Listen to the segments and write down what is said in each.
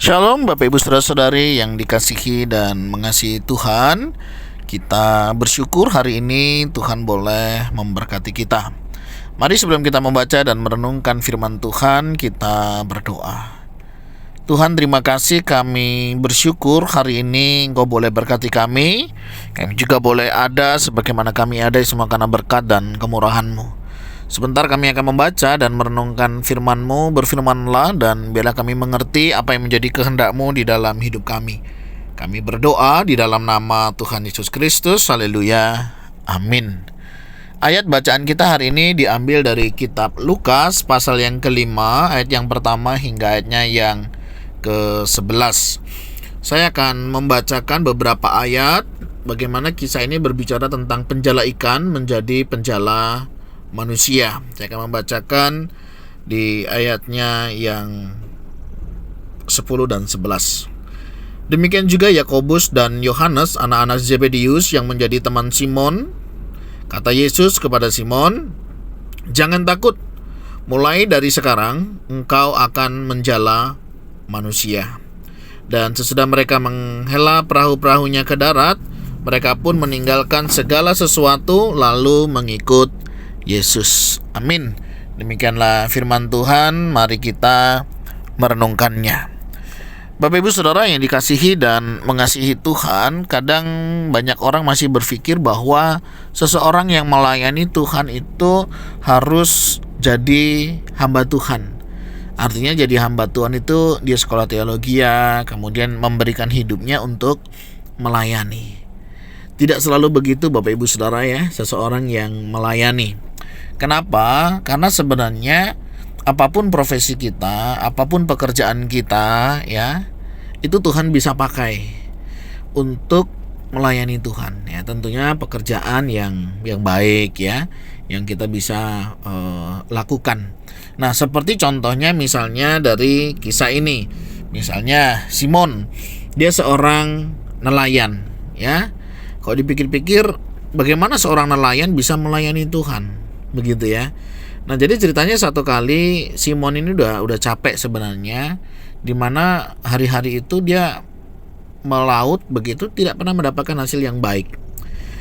Shalom Bapak Ibu Saudara-saudari yang dikasihi dan mengasihi Tuhan. Kita bersyukur hari ini Tuhan boleh memberkati kita. Mari sebelum kita membaca dan merenungkan firman Tuhan, kita berdoa. Tuhan, terima kasih, kami bersyukur hari ini Engkau boleh berkati kami. Kami juga boleh ada sebagaimana kami ada semua karena berkat dan kemurahan-Mu. Sebentar kami akan membaca dan merenungkan firman-Mu. Berfirmanlah dan biarlah kami mengerti apa yang menjadi kehendak-Mu di dalam hidup kami. Kami berdoa di dalam nama Tuhan Yesus Kristus. Haleluya. Amin. Ayat bacaan kita hari ini diambil dari kitab Lukas pasal yang kelima, ayat yang pertama hingga ayatnya yang ke-11. Saya akan membacakan beberapa ayat bagaimana kisah ini berbicara tentang penjala ikan menjadi penjala manusia. Saya akan membacakan di ayatnya yang 10 dan 11. Demikian juga Yakobus dan Yohanes, anak-anak Zebedius yang menjadi teman Simon. Kata Yesus kepada Simon, "Jangan takut, mulai dari sekarang engkau akan menjala manusia." Dan sesudah mereka menghela perahu-perahunya ke darat, mereka pun meninggalkan segala sesuatu lalu mengikut Yesus. Amin. Demikianlah firman Tuhan. Mari kita merenungkannya. Bapak Ibu Saudara yang dikasihi dan mengasihi Tuhan, kadang banyak orang masih berpikir bahwa seseorang yang melayani Tuhan itu harus jadi hamba Tuhan. Artinya jadi hamba Tuhan itu dia sekolah teologi, kemudian memberikan hidupnya untuk melayani. Tidak selalu begitu Bapak Ibu Saudara ya, seseorang yang melayani. Kenapa? Karena sebenarnya apapun profesi kita, apapun pekerjaan kita ya, itu Tuhan bisa pakai untuk melayani Tuhan ya. Tentunya pekerjaan yang baik ya, yang kita bisa lakukan. Nah, seperti contohnya misalnya dari kisah ini. Misalnya Simon, dia seorang nelayan ya. Kalau dipikir-pikir, bagaimana seorang nelayan bisa melayani Tuhan? Begitu ya. Nah, jadi ceritanya satu kali Simon ini udah capek sebenarnya, dimana hari-hari itu dia melaut begitu tidak pernah mendapatkan hasil yang baik.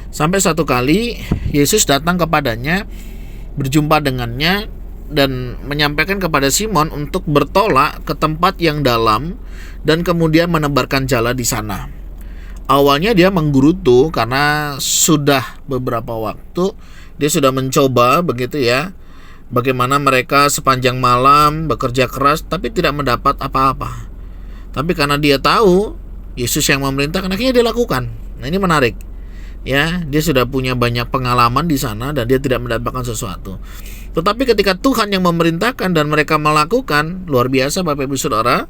Sampai satu kali Yesus datang kepadanya, berjumpa dengannya dan menyampaikan kepada Simon untuk bertolak ke tempat yang dalam dan kemudian menebarkan jala di sana. Awalnya dia menggerutu karena sudah beberapa waktu dia sudah mencoba begitu ya, bagaimana mereka sepanjang malam bekerja keras tapi tidak mendapat apa-apa. Tapi karena dia tahu Yesus yang memerintahkan, akhirnya dia lakukan. Nah, ini menarik. Ya, dia sudah punya banyak pengalaman di sana dan dia tidak mendapatkan sesuatu. Tetapi ketika Tuhan yang memerintahkan dan mereka melakukan, luar biasa Bapak Ibu Saudara,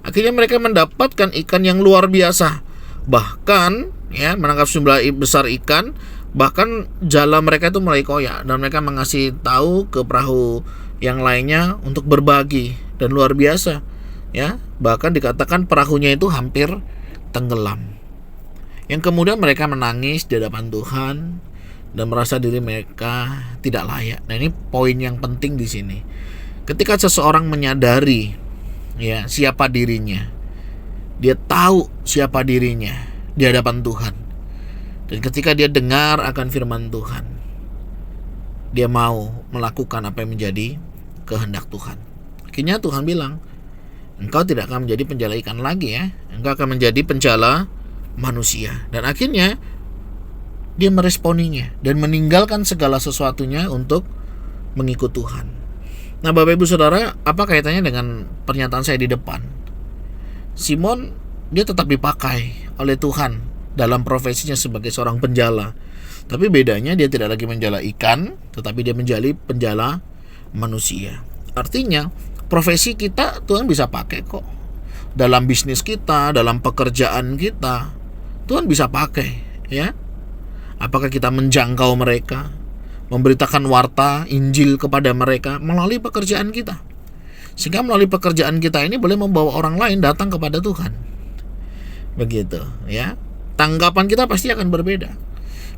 akhirnya mereka mendapatkan ikan yang luar biasa. Bahkan ya, menangkap sejumlah besar ikan. Bahkan jala mereka itu mulai koyak dan mereka mengasih tahu ke perahu yang lainnya untuk berbagi, dan luar biasa ya, bahkan dikatakan perahunya itu hampir tenggelam. Yang kemudian mereka menangis di hadapan Tuhan dan merasa diri mereka tidak layak. Nah, ini poin yang penting di sini. Ketika seseorang menyadari ya siapa dirinya, dia tahu siapa dirinya di hadapan Tuhan. Dan ketika dia dengar akan firman Tuhan, dia mau melakukan apa yang menjadi kehendak Tuhan. Akhirnya Tuhan bilang, engkau tidak akan menjadi penjala ikan lagi ya, engkau akan menjadi penjala manusia. Dan akhirnya dia meresponinya dan meninggalkan segala sesuatunya untuk mengikut Tuhan. Nah, Bapak Ibu Saudara, apa kaitannya dengan pernyataan saya di depan? Simon, dia tetap dipakai oleh Tuhan dalam profesinya sebagai seorang penjala. Tapi bedanya dia tidak lagi menjala ikan, tetapi dia menjadi penjala manusia. Artinya profesi kita Tuhan bisa pakai kok. Dalam bisnis kita, dalam pekerjaan kita, Tuhan bisa pakai ya. Apakah kita menjangkau mereka, memberitakan warta Injil kepada mereka melalui pekerjaan kita, sehingga melalui pekerjaan kita ini boleh membawa orang lain datang kepada Tuhan. Begitu ya. Tanggapan kita pasti akan berbeda.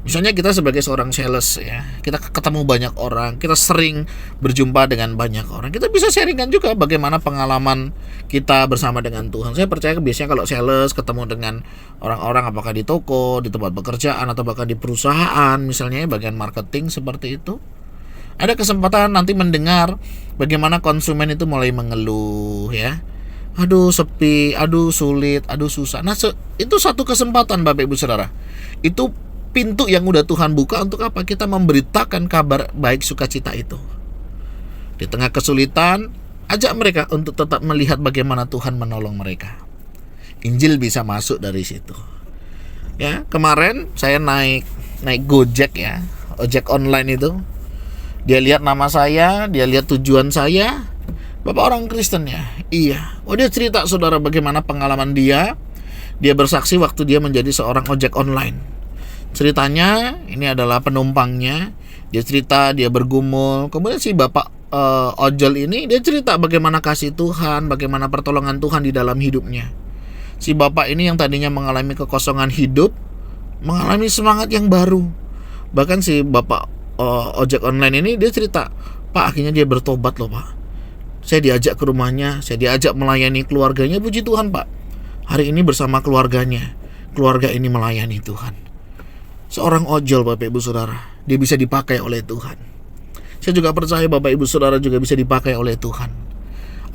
Misalnya kita sebagai seorang sales ya, kita ketemu banyak orang, kita sering berjumpa dengan banyak orang. Kita bisa sharingkan juga bagaimana pengalaman kita bersama dengan Tuhan. Saya percaya biasanya kalau sales ketemu dengan orang-orang, apakah di toko, di tempat pekerjaan, atau bahkan di perusahaan, misalnya bagian marketing seperti itu, ada kesempatan nanti mendengar bagaimana konsumen itu mulai mengeluh ya. Aduh sepi, aduh sulit, aduh susah. Nah itu satu kesempatan Bapak Ibu Saudara. Itu pintu yang udah Tuhan buka untuk apa? Kita memberitakan kabar baik sukacita itu. Di tengah kesulitan, ajak mereka untuk tetap melihat bagaimana Tuhan menolong mereka. Injil bisa masuk dari situ. Ya, kemarin saya naik Gojek ya, ojek online itu. Dia lihat nama saya, dia lihat tujuan saya. Bapak orang Kristen ya? Iya. Oh, dia cerita saudara bagaimana pengalaman dia. Dia bersaksi waktu dia menjadi seorang ojek online. Ceritanya ini adalah penumpangnya. Dia cerita dia bergumul. Kemudian si bapak ojol ini dia cerita bagaimana kasih Tuhan, bagaimana pertolongan Tuhan di dalam hidupnya. Si bapak ini yang tadinya mengalami kekosongan hidup mengalami semangat yang baru. Bahkan si bapak ojek online ini dia cerita, Pak, akhirnya dia bertobat loh Pak. Saya diajak ke rumahnya, saya diajak melayani keluarganya. Puji Tuhan Pak, hari ini bersama keluarganya, keluarga ini melayani Tuhan. Seorang ojol Bapak Ibu Saudara, dia bisa dipakai oleh Tuhan. Saya juga percaya Bapak Ibu Saudara juga bisa dipakai oleh Tuhan.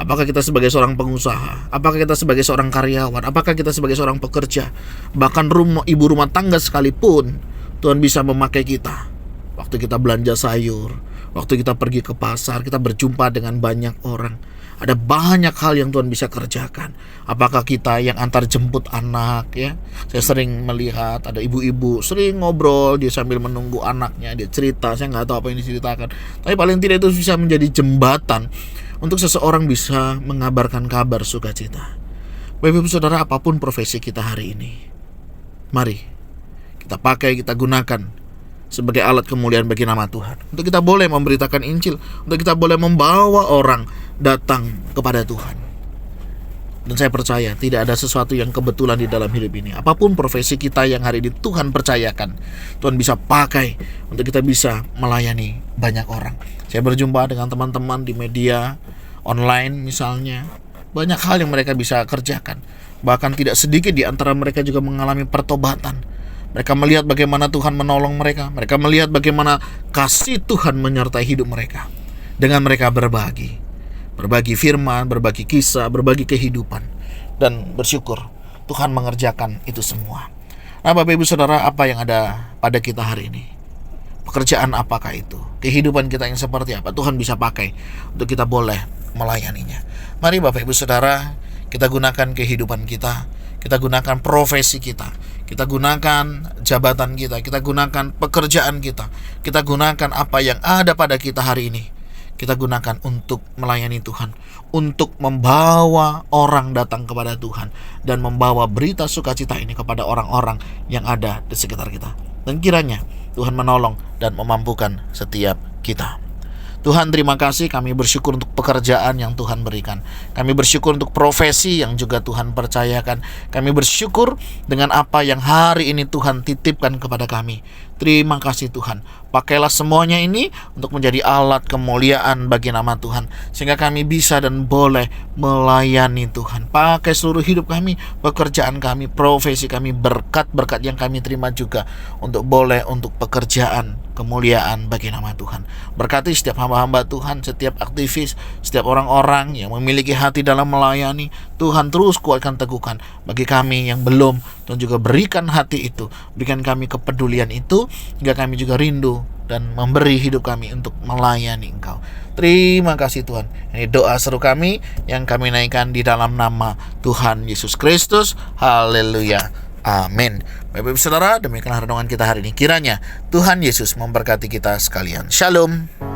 Apakah kita sebagai seorang pengusaha, apakah kita sebagai seorang karyawan, apakah kita sebagai seorang pekerja, bahkan ibu rumah tangga sekalipun, Tuhan bisa memakai kita. Waktu kita belanja sayur, waktu kita pergi ke pasar, kita berjumpa dengan banyak orang. Ada banyak hal yang Tuhan bisa kerjakan. Apakah kita yang antar jemput anak ya? Saya sering melihat ada ibu-ibu sering ngobrol, dia sambil menunggu anaknya, dia cerita, saya nggak tahu apa yang diceritakan. Tapi paling tidak itu bisa menjadi jembatan untuk seseorang bisa mengabarkan kabar sukacita. Bapak Ibu Saudara, apapun profesi kita hari ini, mari kita pakai, kita gunakan sebagai alat kemuliaan bagi nama Tuhan. Untuk kita boleh memberitakan Injil, untuk kita boleh membawa orang datang kepada Tuhan. Dan saya percaya tidak ada sesuatu yang kebetulan di dalam hidup ini. Apapun profesi kita yang hari ini Tuhan percayakan, Tuhan bisa pakai untuk kita bisa melayani banyak orang. Saya berjumpa dengan teman-teman di media online misalnya, banyak hal yang mereka bisa kerjakan. Bahkan tidak sedikit di antara mereka juga mengalami pertobatan. Mereka melihat bagaimana Tuhan menolong mereka. Mereka melihat bagaimana kasih Tuhan menyertai hidup mereka. Dengan mereka berbagi firman, berbagi kisah, berbagi kehidupan. Dan bersyukur Tuhan mengerjakan itu semua. Nah Bapak Ibu Saudara, apa yang ada pada kita hari ini? Pekerjaan apakah itu? Kehidupan kita yang seperti apa? Tuhan bisa pakai untuk kita boleh melayaninya. Mari Bapak Ibu Saudara, kita gunakan kehidupan kita. Kita gunakan profesi kita, kita gunakan jabatan kita gunakan pekerjaan kita gunakan apa yang ada pada kita hari ini. Kita gunakan untuk melayani Tuhan, untuk membawa orang datang kepada Tuhan, dan membawa berita sukacita ini kepada orang-orang yang ada di sekitar kita. Dan kiranya Tuhan menolong dan memampukan setiap kita. Tuhan, terima kasih, kami bersyukur untuk pekerjaan yang Tuhan berikan. Kami bersyukur untuk profesi yang juga Tuhan percayakan. Kami bersyukur dengan apa yang hari ini Tuhan titipkan kepada kami. Terima kasih Tuhan. Pakailah semuanya ini untuk menjadi alat kemuliaan bagi nama Tuhan, sehingga kami bisa dan boleh melayani Tuhan. Pakai seluruh hidup kami, pekerjaan kami, profesi kami, berkat-berkat yang kami terima juga untuk boleh untuk pekerjaan kemuliaan bagi nama Tuhan. Berkati setiap hamba-hamba Tuhan, setiap aktivis, setiap orang-orang yang memiliki hati dalam melayani. Tuhan terus kuatkan, teguhkan bagi kami yang belum. Tuhan juga berikan hati itu, berikan kami kepedulian itu, hingga kami juga rindu dan memberi hidup kami untuk melayani Engkau. Terima kasih Tuhan. Ini doa seru kami yang kami naikkan di dalam nama Tuhan Yesus Kristus. Haleluya. Amin. Bapak Ibu Saudara, demikianlah renungan kita hari ini. Kiranya Tuhan Yesus memberkati kita sekalian. Shalom.